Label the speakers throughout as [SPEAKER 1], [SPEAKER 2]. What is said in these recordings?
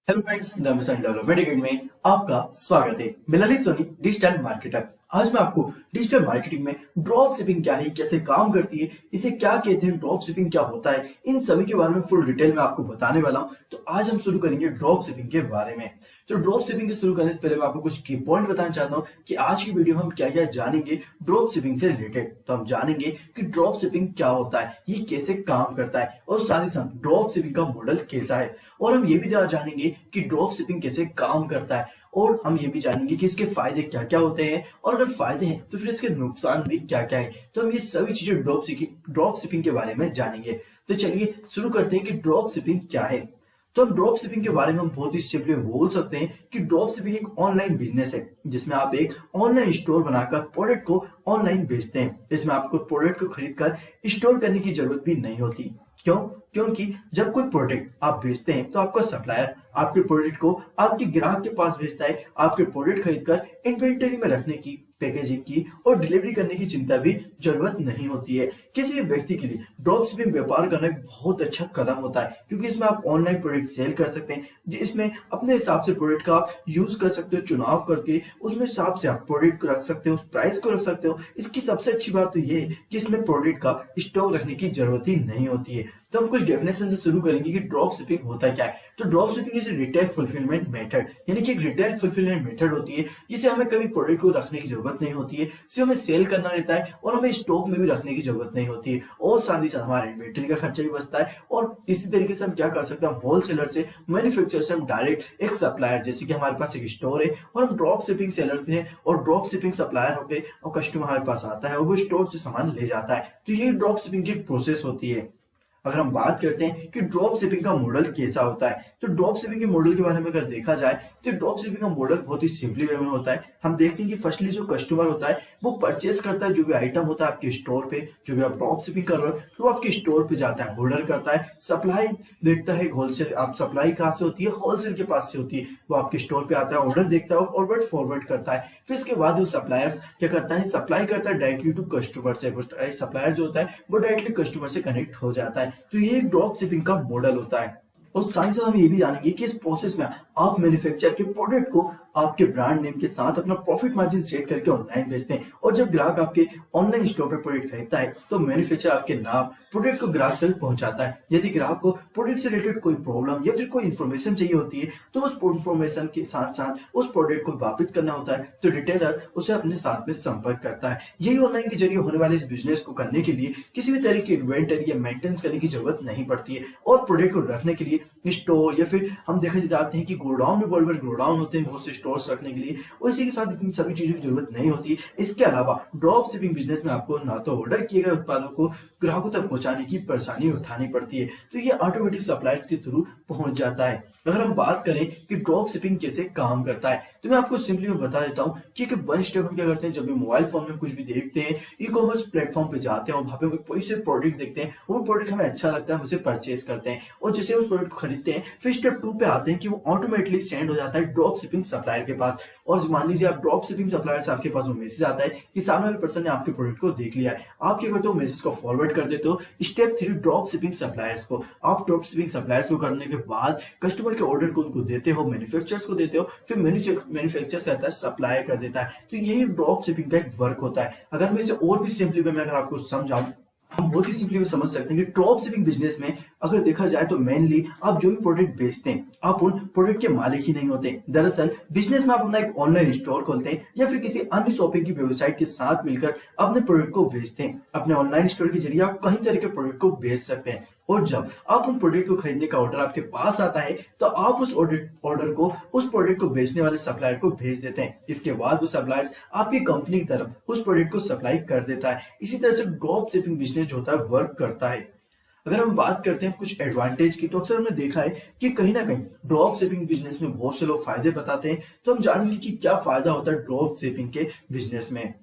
[SPEAKER 1] Hello friends, नमस्कार। Development academy में आपका स्वागत है। मैं ललित सोनी, डिजिटल मार्केटर। आज मैं आपको डिजिटल मार्केटिंग में ड्रॉप शिपिंग क्या है, कैसे काम करती है, इसे क्या कहते हैं, ड्रॉप शिपिंग क्या होता है, इन सभी के बारे में फुल डिटेल में आपको बताने वाला हूं। तो आज हम शुरू करेंगे ड्रॉप शिपिंग के बारे में। तो ड्रॉप शिपिंग के शुरू करने से पहले मैं आपको कुछ की पॉइंट बताना चाहता हूँ कि आज की वीडियो हम क्या क्या जानेंगे ड्रॉप शिपिंग से रिलेटेड। तो हम जानेंगे कि ड्रॉप शिपिंग क्या होता है, ये कैसे काम करता है, और साथ ही साथ ड्रॉप शिपिंग का मॉडल कैसा है, और हम ये भी जानेंगे कि ड्रॉप शिपिंग कैसे काम करता है, और हम ये भी जानेंगे कि इसके फायदे क्या क्या होते हैं, और अगर फायदे हैं तो फिर इसके नुकसान भी क्या क्या है। तो हम ये सभी चीजें ड्रॉप शिपिंग के बारे में जानेंगे। तो चलिए शुरू करते हैं कि ड्रॉप शिपिंग क्या है। तो हम ड्रॉप शिपिंग के बारे में हम बहुत ही सिंपली बोल सकते हैं कि ड्रॉप शिपिंग एक ऑनलाइन बिजनेस है जिसमें आप एक ऑनलाइन स्टोर बनाकर प्रोडक्ट को ऑनलाइन बेचते हैं। इसमें आपको प्रोडक्ट को खरीदकर स्टोर करने की जरूरत भी नहीं होती। क्यों? क्योंकि जब कोई प्रोडक्ट आप बेचते हैं तो आपका सप्लायर आपके प्रोडक्ट को आपके ग्राहक के पास भेजता है। आपके प्रोडक्ट खरीदकर इन्वेंटरी में रखने की, पैकेजिंग की और डिलीवरी करने की चिंता भी जरूरत नहीं होती है। किसी भी व्यक्ति के लिए ड्रॉप शिपिंग व्यापार करना एक बहुत अच्छा कदम होता है, क्योंकि इसमें आप ऑनलाइन प्रोडक्ट सेल कर सकते हैं, जिसमें अपने हिसाब से प्रोडक्ट का आप यूज कर सकते हो, चुनाव करके उसमें हिसाब से आप प्रोडक्ट को रख सकते हो, उस प्राइस को रख सकते हो। इसकी सबसे अच्छी बात तो ये है कि इसमें प्रोडक्ट का स्टॉक रखने की जरूरत ही नहीं होती है। तो हम कुछ डेफिनेशन से शुरू करेंगे कि ड्रॉप शिपिंग होता क्या है। तो drop shipping is retail fulfilment method, यानी कि एक रिटेल फुलफिलमेंट मेथड होती है जिसे हमें कभी प्रोडक्ट को रखने की जरूरत नहीं होती है, सिर्फ हमें सेल करना रहता है और हमें स्टॉक में भी रखने की जरूरत नहीं होती है, और साथ ही साथ हमारा इन्वेंटरी का खर्चा भी बचता है। और इसी तरीके से हम क्या कर सकते हैं, होलसेलर से, मैन्युफैक्चरर से हम डायरेक्ट एक सप्लायर, जैसे कि हमारे पास एक स्टोर है और हम ड्रॉप शिपिंग सेलर से हैं और ड्रॉप शिपिंग सप्लायर होकर और कस्टमर हमारे पास आता है और वो स्टोर से सामान ले जाता है। तो ये ड्रॉप शिपिंग की प्रोसेस होती है। अगर हम बात करते हैं कि ड्रॉप शिपिंग का मॉडल कैसा होता है, तो ड्रॉप शिपिंग के मॉडल के बारे में अगर देखा जाए तो ड्रॉप शिपिंग का मॉडल बहुत ही सिंपली वे में होता है। हम देखते हैं कि फर्स्टली जो कस्टमर होता है वो परचेज करता है जो भी आइटम होता है आपके स्टोर पे, जो भी आप ड्रॉप शिपिंग कर रहे हो तो वो आपके स्टोर पे जाता है, ऑर्डर करता है, सप्लाई देखता है होलसेल, आप सप्लाई कहाँ से होती है, होलसेल के पास से होती है, वो आपके स्टोर पे आता है, ऑर्डर देखता है और फॉरवर्ड करता है। फिर इसके बाद वो सप्लायर्स क्या करता है, सप्लाई करता है डायरेक्टली टू कस्टमर से। सप्लायर जो होता है वो डायरेक्टली कस्टमर से कनेक्ट हो जाता है। तो ये एक ड्रॉप शिपिंग का मॉडल होता है। और साथ ही साथ हम ये भी जानेंगे कि इस प्रोसेस में आप मैन्युफैक्चर के प्रोडक्ट को आपके ब्रांड नेम के साथ अपना प्रॉफिट मार्जिन सेट करके ऑनलाइन बेचते हैं, और जब ग्राहक आपके ऑनलाइन स्टोर पर प्रोडक्ट खरीदता है तो मैन्युफैक्चर आपके नाम प्रोडक्ट को ग्राहक तक पहुंचाता है। यदि ग्राहक को प्रोडक्ट से रिलेटेड कोई प्रॉब्लम या फिर कोई इन्फॉर्मेशन चाहिए होती है तो उस इन्फॉर्मेशन के साथ साथ उस प्रोडक्ट को वापस करना होता है, तो रिटेलर उसे अपने साथ में संपर्क करता है। यही ऑनलाइन के जरिए होने वाले इस बिजनेस को करने के लिए किसी भी तरह की इन्वेंटरी या मेंटेनेंस करने की जरूरत नहीं पड़ती है, और प्रोडक्ट को रखने के लिए स्टोर या फिर हम देखा जाते हैं कि गोडाउन में बड़े बड़े गोडाउन होते हैं बहुत से स्टोर्स रखने के लिए, और इसी के साथ इतनी सभी चीजों की जरूरत नहीं होती। इसके अलावा ड्रॉप शिपिंग बिजनेस में आपको ना तो ऑर्डर किए गए उत्पादों को ग्राहकों तक पहुंचाने की परेशानी उठानी पड़ती है, तो ये ऑटोमेटिक सप्लायर के थ्रू पहुंच जाता है। अगर हम बात करें कि ड्रॉप शिपिंग कैसे काम करता है, तो मैं आपको सिंपली बता देता हूं कि वन स्टेप हम क्या करते हैं। जब भी मोबाइल फोन में कुछ भी देखते हैं, ई कॉमर्स प्लेटफॉर्म पे जाते हैं और वहां पे कोई से प्रोडक्ट देखते हैं, वो प्रोडक्ट हमें अच्छा लगता है, हम उसे परचेज करते हैं, और जैसे उस प्रोडक्ट को खरीदते हैं फिर स्टेप 2 पे आते हैं कि वो ऑटोमेटिकली सेंड हो जाता है ड्रॉप शिपिंग सप्लायर के पास। और मान लीजिए आप ड्रॉप शिपिंग सप्लायर से आपके पास वो मैसेज आता है कि सामने वाले पर्सन ने आपके प्रोडक्ट को देख लिया है, आप क्या करते हो, मैसेज को फॉरवर्ड कर देते हो स्टेप 3 ड्रॉप शिपिंग सप्लायर्स को। आप ड्रॉप शिपिंग सप्लायर्स को करने के बाद कस्टमर के ऑर्डर को उनको देते हो, मैन्युफैक्चरर्स को देते हो, फिर मैन्युफैक्चरर कहता है सप्लाई कर देता है। तो यही ड्रॉप शिपिंग का एक वर्क होता है। अगर मैं इसे और भी सिंपली वे में अगर आपको समझाऊं, हम बहुत ही सिंपली समझ सकते हैं कि ड्रॉप शिपिंग बिजनेस में अगर देखा जाए तो मेनली आप जो भी प्रोडक्ट बेचते हैं आप उन प्रोडक्ट के मालिक ही नहीं होते। दरअसल बिजनेस में आप अपना एक ऑनलाइन स्टोर खोलते हैं या फिर किसी अन्य शॉपिंग की वेबसाइट के साथ मिलकर अपने प्रोडक्ट को बेचते हैं। अपने ऑनलाइन स्टोर के जरिए आप कई तरह के प्रोडक्ट को बेच सकते हैं, और जब आप उन प्रोडक्ट को खरीदने का ऑर्डर आपके पास आता है तो आप उस ऑर्डर को उस प्रोडक्ट को बेचने वाले सप्लायर को भेज देते हैं। इसके बाद वो सप्लायर्स आपकी कंपनी की तरफ उस प्रोडक्ट को सप्लाई कर देता है। इसी तरह से ड्रॉप शिपिंग बिजनेस जो होता है वर्क करता है। अगर हम बात करते हैं कुछ एडवांटेज की, तो अक्सर हमने देखा है कि कहीं ना कहीं ड्रॉप शिपिंग बिजनेस में बहुत से लोग फायदे बताते हैं। तो हम जानेंगे कि क्या फायदा होता है ड्रॉप शिपिंग के बिजनेस में।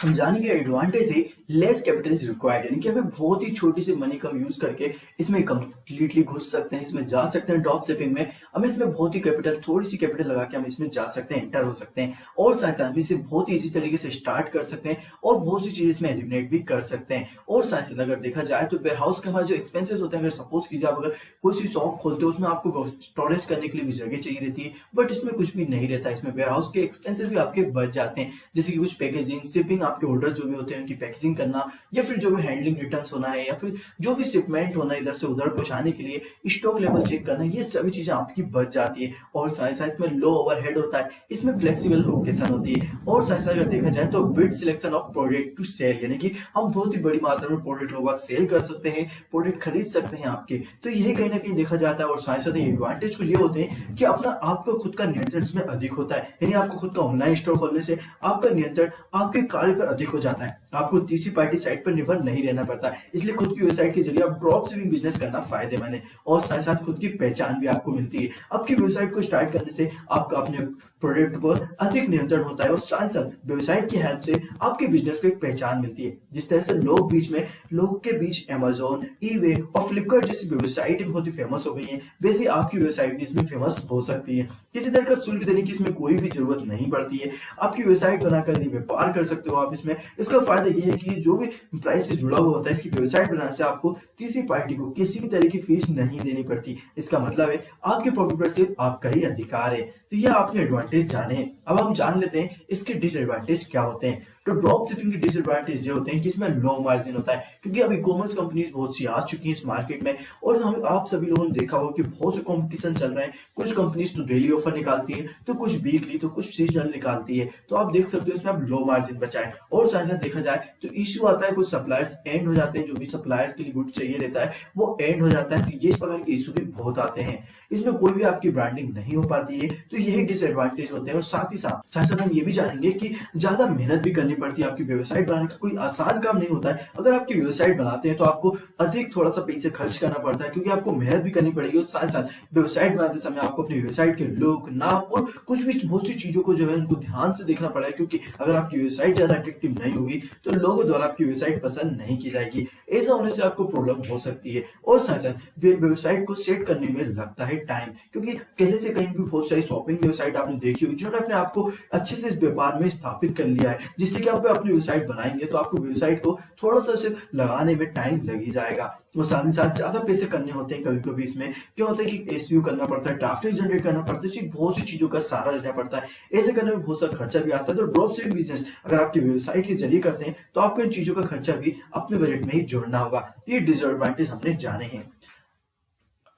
[SPEAKER 1] हम जानेंगे एडवांटेज है लेस कैपिटल इज रिक्वायर्ड, यानी कि हमें बहुत ही छोटी सी मनी का यूज करके इसमें कंप्लीटली घुस सकते हैं, इसमें जा सकते हैं ड्रॉप शिपिंग में। हमें इसमें बहुत ही कैपिटल, थोड़ी सी कैपिटल लगा के हम इसमें जा सकते हैं, एंटर हो सकते हैं और साथ हम इसे बहुत ही इजी तरीके से स्टार्ट कर सकते हैं और बहुत सी चीजें इसमें एलिमिनेट भी कर सकते हैं। और साथ साथ अगर देखा जाए तो वेयर हाउस के हमारे जो एक्सपेंसेस होते हैं, अगर सपोज कीजिए आप अगर कोई सी शॉप खोलते हो उसमें आपको स्टोरेज करने के लिए भी जगह चाहिए रहती है, बट इसमें कुछ भी नहीं रहता। इसमें वेयर हाउस के एक्सपेंसेस भी आपके बच जाते हैं, जैसे कि कुछ पैकेजिंग, शिपिंग, आपके ऑर्डर जो भी होते हैं उनकी पैकेजिंग करना, या फिर जो भी हैंडलिंग रिटर्न होना है, या फिर जो भी शिपमेंट होना है इधर से उधर पहुंचाने के लिए, स्टॉक लेवल चेक करना, ये सभी चीजें आपकी बच जाती है। और साथ साथ में लो ओवरहेड होता है, इसमें फ्लेक्सिबल लोकेशन होती है। और साथ साथ अगर देखा जाए तो with selection of product to sell, यानी कि हम बहुत ही बड़ी मात्रा में प्रोडक्ट लोग सेल कर सकते हैं, प्रोडक्ट खरीद सकते हैं आपके, तो यही कहीं ना कहीं देखा जाता है। और साथ साथ एडवांटेज कुछ ये होते हैं कि अपना आपका खुद का नियंत्रण इसमें अधिक होता है, यानी आपको खुद का ऑनलाइन स्टोर खोलने से आपका नियंत्रण आपके कार्य पर अधिक हो जाता है, आपको तीसरी पार्टी साइट पर निर्भर नहीं रहना पड़ता। इसलिए खुद की वेबसाइट के जरिए आप ड्रॉप शिपिंग बिजनेस करना फायदेमंद है और साथ साथ खुद की पहचान भी आपको मिलती है। आपकी वेबसाइट को स्टार्ट करने से आपका अपने प्रोडक्ट पर अधिक नियंत्रण होता है और साथ साथ वेबसाइट की हेल्प से आपके बिजनेस को एक पहचान मिलती है। जिस तरह से लोग के बीच अमेजोन, ईबे और फ्लिपकार्ट जैसी वेबसाइट बहुत ही फेमस हो गई है, वैसे आपकी वेबसाइट भी इसमें फेमस हो सकती है। किसी तरह का शुल्क देने की इसमें कोई भी जरूरत नहीं पड़ती है, आपकी वेबसाइट बनाकर व्यापार कर सकते हो आप इसमें। इसका फायदा ये है कि जो भी प्राइस से जुड़ा हुआ होता है, इसकी वेबसाइट बनाने से आपको तीसरी पार्टी को किसी भी तरह की फीस नहीं देनी पड़ती। इसका मतलब है आपके प्रॉफिट पर सिर्फ आपका ही अधिकार है। तो यह आपके एडवांटेज जाने। अब हम जान लेते हैं इसके डिसएडवांटेज क्या होते हैं। तो ड्रॉप शिपिंग के डिसएडवांटेज ये होते हैं कि इसमें लो मार्जिन होता है, क्योंकि अब ई कॉमर्स कंपनीज बहुत सी आ चुकी हैं इस मार्केट में और हम आप सभी लोगों ने देखा होगा कि बहुत से कंपटीशन चल रहे हैं। कुछ कंपनीज तो डेली ऑफर निकालती है, तो कुछ वीकली, तो कुछ सीजनल निकालती है। तो आप देख सकते हो इसमें आप लो मार्जिन बचाए। और साथ साथ देखा जाए तो इश्यू आता है, कुछ सप्लायर्स एंड हो जाते हैं, जो भी सप्लायर्स के लिए गुड चाहिए रहता है वो एंड हो जाता है। तो ये इस प्रकार के इशू भी बहुत आते हैं, इसमें कोई भी आपकी ब्रांडिंग नहीं हो पाती है। तो यही डिसएडवांटेज होते हैं। और साथ ही साथ हम ये भी जानेंगे कि ज्यादा मेहनत भी करनी पड़ती है। आपकी वेबसाइट बनाने का कोई आसान काम नहीं होता है। अगर आपकी वेबसाइट बनाते हैं तो आपको अधिक थोड़ा सा पैसे खर्च करना पड़ता है, क्योंकि आपको मेहनत भी करनी पड़ेगी। और साथ साथ वेबसाइट बनाते समय आपको अपनी वेबसाइट के लुक, नाम और कुछ भी बहुत सी चीजों को जो है उनको ध्यान से देखना पड़ेगा, क्योंकि अगर आपकी वेबसाइट ज्यादा अट्रैक्टिव नहीं होगी तो लोगों द्वारा आपकी वेबसाइट पसंद नहीं की जाएगी। ऐसा होने से आपको प्रॉब्लम हो सकती है। और साथ साथ वेबसाइट को सेट करने में लगता है टाइम, क्योंकि पहले से कहीं भी बहुत सारी शॉपिंग वेबसाइट आपने देखी होगी जिन्होंने अपने आपको अच्छे से इस व्यापार में स्थापित कर लिया है, जिससे कि आप अपनी वेबसाइट बनाएंगे तो आपको वेबसाइट को थोड़ा सा सिर्फ लगाने में टाइम लग ही जाएगा। और साथ ही साथ ज्यादा पैसे करने होते हैं। कभी कभी इसमें क्या होता है कि एसईओ करना पड़ता है, ट्रैफिक जनरेट करना पड़ता है, बहुत सी चीजों का सहारा लेना पड़ता है। ऐसे करने में बहुत सारा खर्चा भी आता है। तो ड्रॉप शिपिंग बिजनेस अगर आपकी वेबसाइट के जरिए करते हैं तो आपको इन चीजों का खर्चा भी अपने बजट में ही जोड़ना होगा। ये डिसएडवांटेज हमने जाने हैं।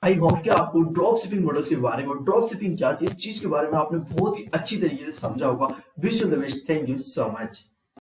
[SPEAKER 1] आई होप कि आपको ड्रॉप शिपिंग मॉडल्स के बारे में, ड्रॉप शिपिंग क्या थी, इस चीज के बारे में आपने बहुत ही अच्छी तरीके से समझा होगा। Wish you the best. Thank you so much.